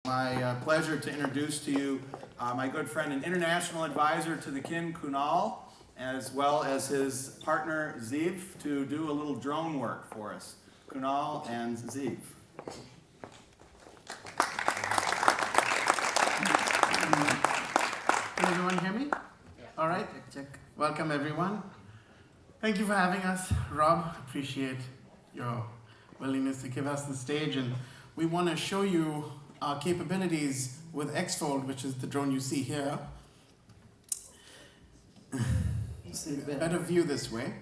My pleasure to introduce to you my good friend and international advisor to the kin, Kunal, as well as his partner, Ziv, to do a little drone work for us. Kunal and Ziv. Can everyone hear me? All right, check. Welcome, everyone. Thank you for having us, Rob. Appreciate your willingness to give us the stage, and we want to show you our capabilities with X-Fold, which is the drone you see here. Better view this way.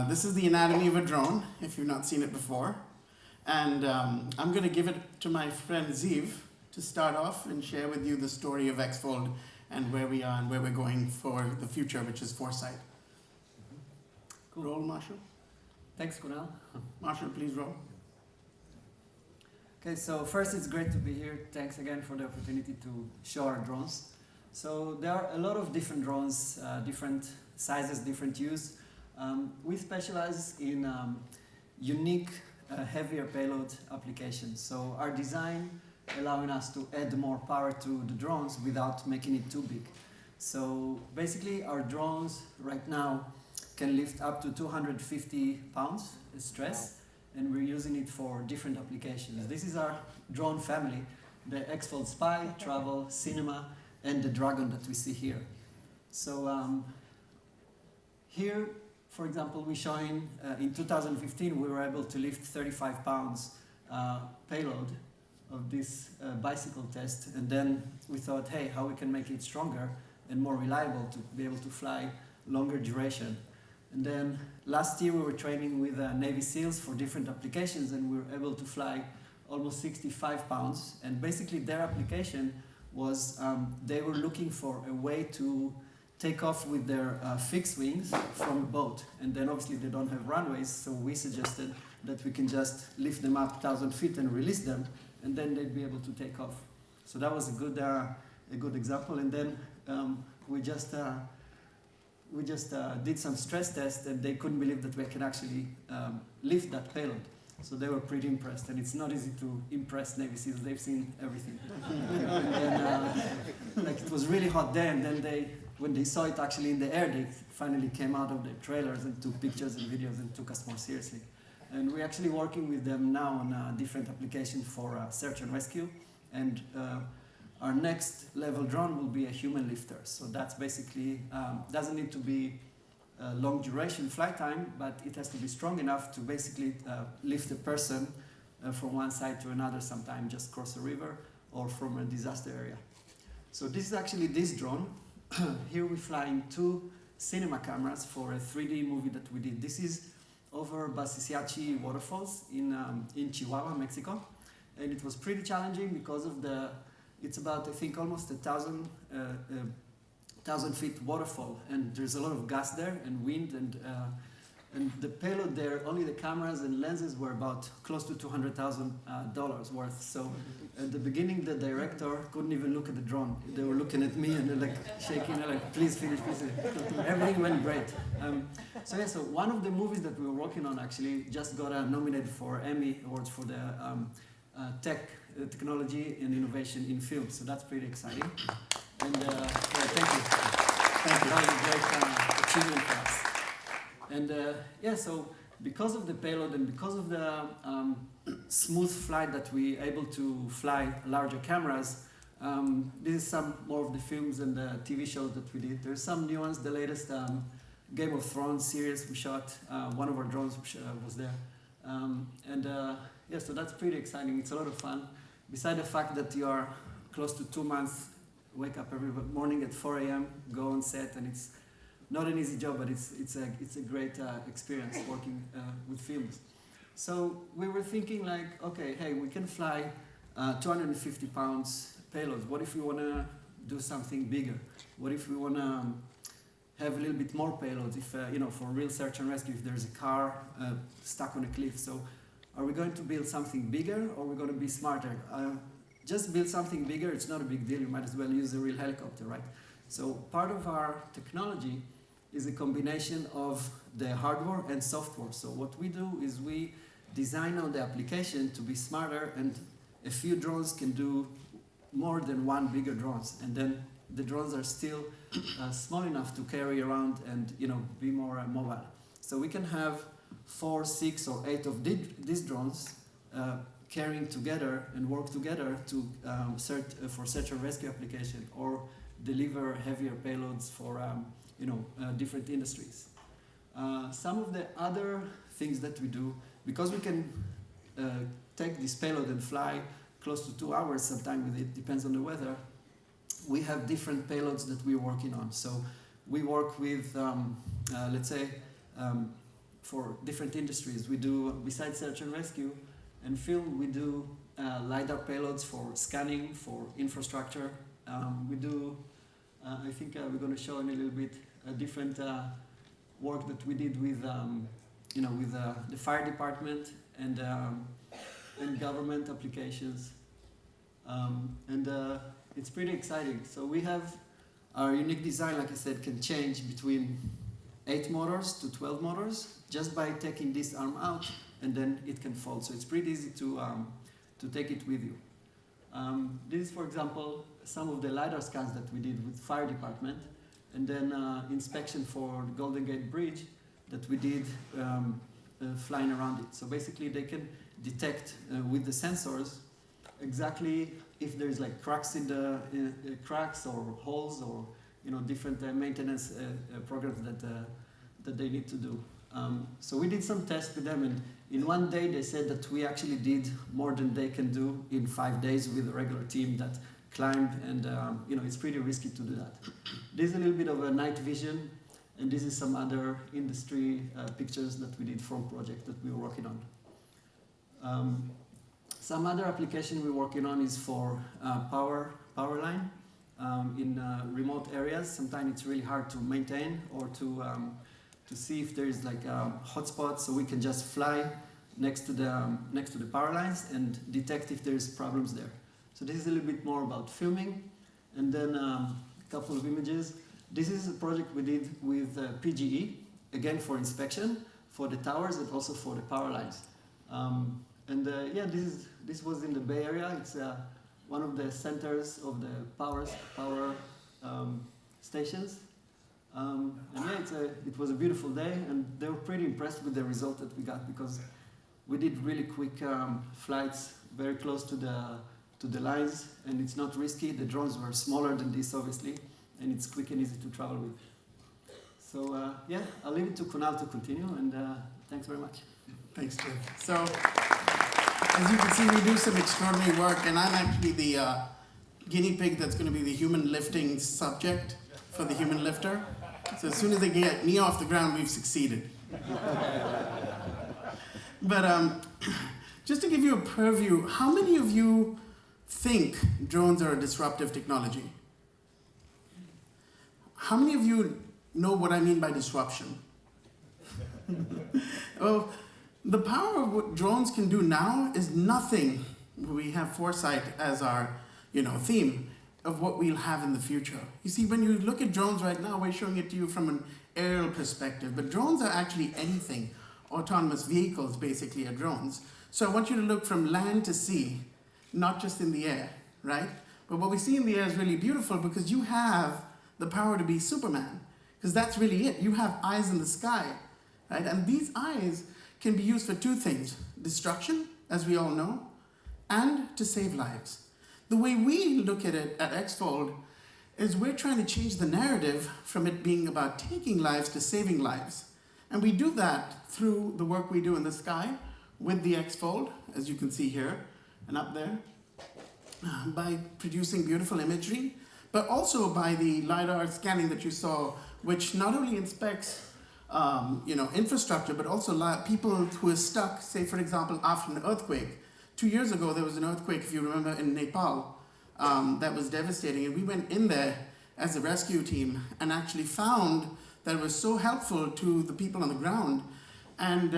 This is the anatomy of a drone, if you've not seen it before. And I'm going to give it to my friend Ziv to start off and share with you the story of X-Fold and where we are and where we're going for the future, which is foresight. Cool. Roll, Marshall. Thanks, Kunal. Marshall, please roll. Okay, so first it's great to be here. Thanks again for the opportunity to show our drones. So there are a lot of different drones, different sizes, different use. We specialize in unique, heavier payload applications. So our design allowing us to add more power to the drones without making it too big. So basically our drones right now can lift up to 250 pounds stress. And we're using it for different applications. This is our drone family, the X-Fold Spy, Travel, Cinema, and the Dragon that we see here. So here, for example, we're showing in 2015 we were able to lift 35 pounds payload of this bicycle test, and then we thought, hey, how we can make it stronger and more reliable to be able to fly longer duration. And then last year we were training with Navy SEALs for different applications, and we were able to fly almost 65 pounds. And basically their application was they were looking for a way to take off with their fixed wings from a boat. And then obviously they don't have runways, so we suggested that we can just lift them up 1,000 feet and release them, and then they'd be able to take off. So that was a good example. And then we just did some stress tests, and they couldn't believe that we can actually lift that payload. So they were pretty impressed, and it's not easy to impress Navy SEALs. They've seen everything. And like it was really hot day, and then when they saw it actually in the air, they finally came out of their trailers and took pictures and videos and took us more seriously. And we're actually working with them now on different applications for search and rescue. And our next level drone will be a human lifter. So that's basically, doesn't need to be a long duration flight time, but it has to be strong enough to basically lift a person from one side to another, sometime just cross a river or from a disaster area. So this is actually this drone. Here we're flying 2 cinema cameras for a 3D movie that we did. This is over Basisiachi waterfalls in Chihuahua, Mexico. And it was pretty challenging because of it's about, I think, almost 1,000 feet waterfall, and there's a lot of gas there and wind, and the payload there, only the cameras and lenses were about close to $200,000 worth. So at the beginning, the director couldn't even look at the drone. They were looking at me and they're like shaking, they're like, please finish, please. Everything went great. So one of the movies that we were working on actually just got nominated for Emmy Awards for the technology and innovation in film. So that's pretty exciting. And thank you. That was a great achievement for us. And so because of the payload and because of the smooth flight that we're able to fly larger cameras, this is some more of the films and the TV shows that we did. There's some new ones. The latest Game of Thrones series we shot. One of our drones was there. So that's pretty exciting. It's a lot of fun. Besides the fact that you are close to 2 months, wake up every morning at 4 a.m., go on set, and it's not an easy job, but it's a great experience working with films. So we were thinking like, okay, hey, we can fly 250 pounds payloads. What if we want to do something bigger? What if we want to have a little bit more payloads? If for real search and rescue, if there's a car stuck on a cliff. So are we going to build something bigger, or are we going to be smarter? Just build something bigger, it's not a big deal. You might as well use a real helicopter, right? So part of our technology is a combination of the hardware and software. So what we do is we design on the application to be smarter and a few drones can do more than one bigger drones, and then the drones are still small enough to carry around and be more mobile. So we can have 4, 6, or 8 of these drones carrying together and work together to for search and rescue application, or deliver heavier payloads for different industries. Some of the other things that we do, because we can take this payload and fly close to 2 hours sometimes with it, depends on the weather, we have different payloads that we're working on. So we work with, let's say, for different industries. We do, besides search and rescue and film, we do LiDAR payloads for scanning, for infrastructure. We do, I think we're going to show in a little bit a different work that we did with, with the fire department and government applications. It's pretty exciting. So we have our unique design, like I said, can change between 8 motors to 12 motors just by taking this arm out, and then it can fold. So it's pretty easy to take it with you. This is, for example, some of the LiDAR scans that we did with fire department, and then inspection for the Golden Gate Bridge that we did flying around it. So basically they can detect with the sensors exactly if there's like cracks in the cracks or holes, or different maintenance programs that they need to do. So we did some tests with them, and in one day they said that we actually did more than they can do in 5 days with a regular team that climbed, and it's pretty risky to do that. This is a little bit of a night vision, and this is some other industry pictures that we did from project that we were working on. Some other application we're working on is for power line in remote areas. Sometimes it's really hard to maintain or to see if there is like a hotspot, so we can just fly next to the power lines and detect if there's problems there. So this is a little bit more about filming, and then a couple of images. This is a project we did with PGE, again for inspection, for the towers and also for the power lines. Yeah, this was in the Bay Area. It's one of the centers of the power stations. Yeah, it was a beautiful day, and they were pretty impressed with the result that we got, because we did really quick flights very close to the lines, and it's not risky. The drones were smaller than this, obviously, and it's quick and easy to travel with. So yeah, I'll leave it to Kunal to continue, and thanks very much. Thanks, Ziv. So, as you can see, we do some extraordinary work, and I'm actually the guinea pig that's going to be the human lifting subject for the human lifter. So as soon as they get me off the ground, we've succeeded. But just to give you a purview, how many of you think drones are a disruptive technology? How many of you know what I mean by disruption? Well, the power of what drones can do now is nothing. We have foresight as our theme of what we'll have in the future. You see, when you look at drones right now, we're showing it to you from an aerial perspective, but drones are actually anything. Autonomous vehicles basically are drones. So I want you to look from land to sea, not just in the air, right? But what we see in the air is really beautiful, because you have the power to be Superman, because that's really it. You have eyes in the sky, right? And these eyes can be used for 2 things: destruction, as we all know, and to save lives. The way we look at it at Xfold is we're trying to change the narrative from it being about taking lives to saving lives. And we do that through the work we do in the sky with the Xfold, as you can see here and up there, by producing beautiful imagery, but also by the LiDAR scanning that you saw, which not only inspects infrastructure, but also people who are stuck, say for example, after an earthquake. 2 years ago, there was an earthquake, if you remember, in Nepal, that was devastating. And we went in there as a rescue team and actually found that it was so helpful to the people on the ground. And,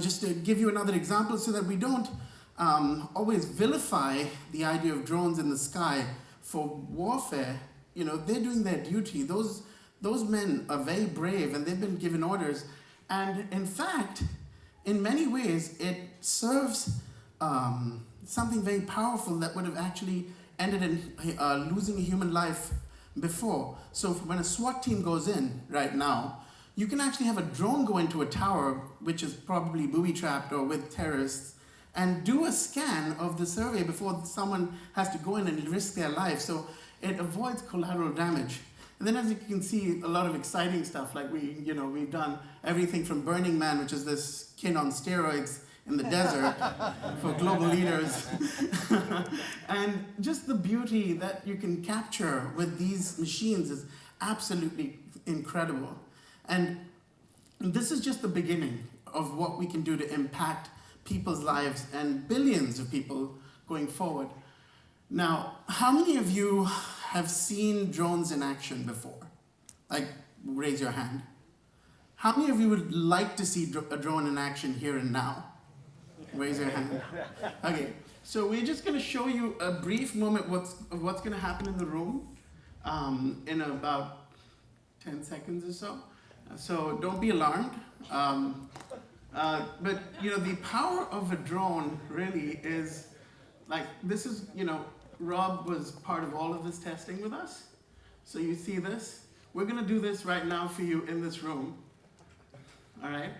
just to give you another example so that we don't always vilify the idea of drones in the sky for warfare, they're doing their duty. Those men are very brave, and they've been given orders. And in fact, in many ways, it serves something very powerful that would have actually ended in losing a human life before. So when a SWAT team goes in right now, you can actually have a drone go into a tower, which is probably booby-trapped or with terrorists, and do a scan of the survey before someone has to go in and risk their life. So it avoids collateral damage. And then, as you can see, a lot of exciting stuff, like we've done everything from Burning Man, which is this kin on steroids in the desert for global leaders. And just the beauty that you can capture with these machines is absolutely incredible. And this is just the beginning of what we can do to impact people's lives and billions of people going forward. Now, how many of you have seen drones in action before? Like, raise your hand. How many of you would like to see a drone in action here and now? Raise your hand. Okay, so we're just going to show you a brief moment of what's going to happen in the room in about 10 seconds or so. So don't be alarmed. But the power of a drone really is like, this is, Rob was part of all of this testing with us. So you see this. We're going to do this right now for you in this room. All right?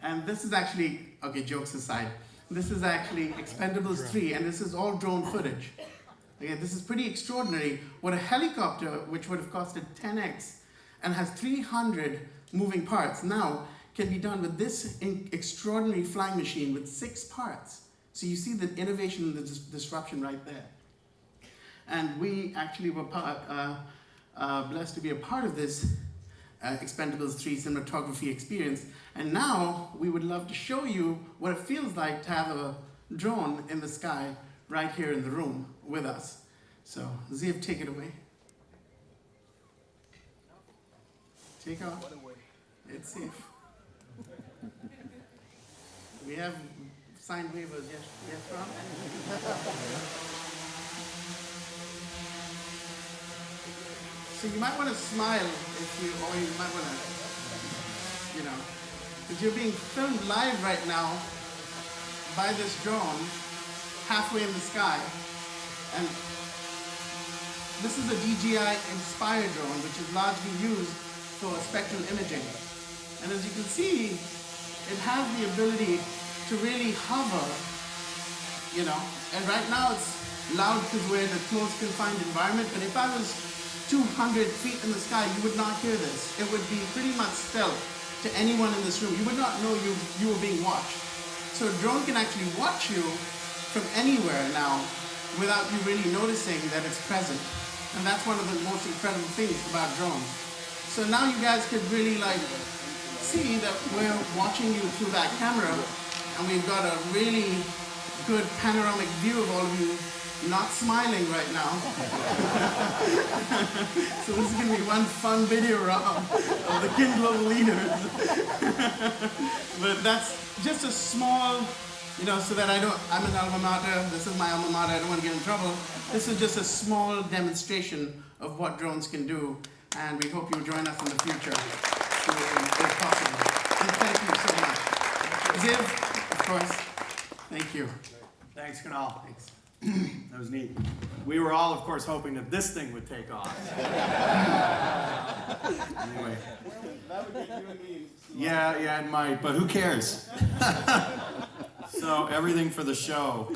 And this is actually, okay, jokes aside, this is actually Expendables 3, and this is all drone footage. Okay, this is pretty extraordinary. What a helicopter, which would have costed 10x and has 300 moving parts, now can be done with this extraordinary flying machine with 6 parts. So you see the innovation and the disruption right there. And we actually were blessed to be a part of this Expendables 3 cinematography experience. And now we would love to show you what it feels like to have a drone in the sky right here in the room with us. So Ziv, take it away. Take off. It's safe. We have signed waivers, yes, Ron? So you might want to smile or you might want to, because you're being filmed live right now by this drone halfway in the sky. And this is a DJI-inspired drone, which is largely used for spectral imaging. And as you can see, it has the ability to really hover, and right now it's loud because we're in a closed, confined environment, but if I was 200 feet in the sky, you would not hear this. It would be pretty much stealth to anyone in this room. You would not know you were being watched. So a drone can actually watch you from anywhere now without you really noticing that it's present. And that's one of the most incredible things about drones. So now you guys could really see that we're watching you through that camera, and we've got a really good panoramic view of all of you not smiling right now. So this is going to be one fun video, Rob, of the Kin Global Leaders. But that's just a small, so that I'm an alma mater, this is my alma mater, I don't want to get in trouble. This is just a small demonstration of what drones can do, and we hope you'll join us in the future if possible. And thank you so much. Ziv, of course, thank you. Thanks, Kunal. Thanks. That was neat. We were all, of course, hoping that this thing would take off. Anyway. That would get you and me. Yeah, it might, but who cares? So, everything for the show.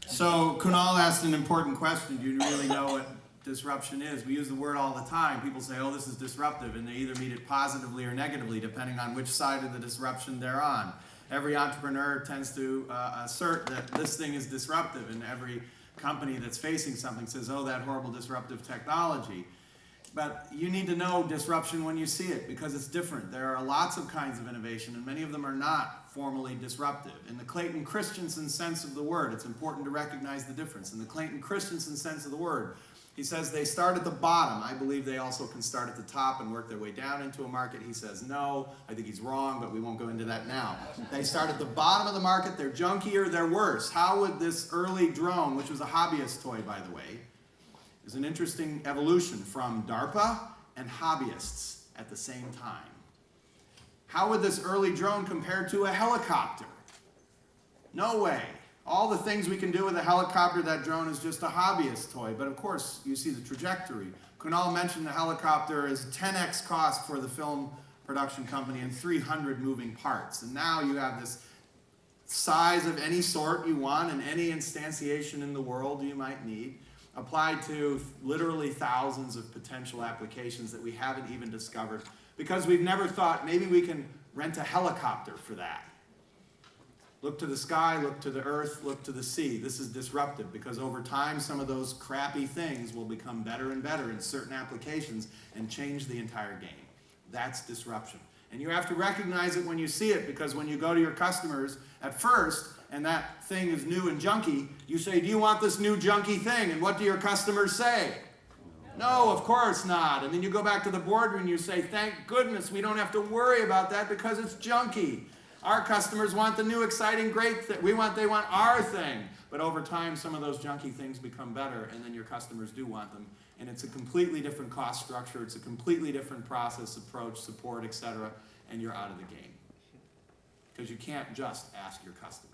So, Kunal asked an important question. Do you really know what disruption is? We use the word all the time. People say, oh, this is disruptive, and they either mean it positively or negatively, depending on which side of the disruption they're on. Every entrepreneur tends to assert that this thing is disruptive, and every company that's facing something says, oh, that horrible disruptive technology. But you need to know disruption when you see it, because it's different. There are lots of kinds of innovation, and many of them are not formally disruptive. In the Clayton Christensen sense of the word, it's important to recognize the difference. In the Clayton Christensen sense of the word, he says they start at the bottom. I believe they also can start at the top and work their way down into a market. He says no. I think he's wrong, but we won't go into that now. They start at the bottom of the market. They're junkier. They're worse. How would this early drone, which was a hobbyist toy, by the way, is an interesting evolution from DARPA and hobbyists at the same time. How would this early drone compare to a helicopter? No way. all the things we can do with a helicopter. That drone is just a hobbyist toy, but of course you see the trajectory. Kunal mentioned the helicopter is 10x cost for the film production company and 300 moving parts. And now you have this size of any sort you want and any instantiation in the world you might need, applied to literally thousands of potential applications that we haven't even discovered because we've never thought maybe we can rent a helicopter for that. Look to the sky, look to the earth, look to the sea. This is disruptive because over time some of those crappy things will become better and better in certain applications and change the entire game. That's disruption. And you have to recognize it when you see it, because when you go to your customers at first and that thing is new and junky, you say, do you want this new junky thing? And what do your customers say? No, of course not. And then you go back to the boardroom and you say, thank goodness we don't have to worry about that because it's junky. Our customers want the new, exciting, great thing. They want our thing. But over time, some of those junky things become better, and then your customers do want them. And it's a completely different cost structure. It's a completely different process, approach, support, etc. And you're out of the game. Because you can't just ask your customer.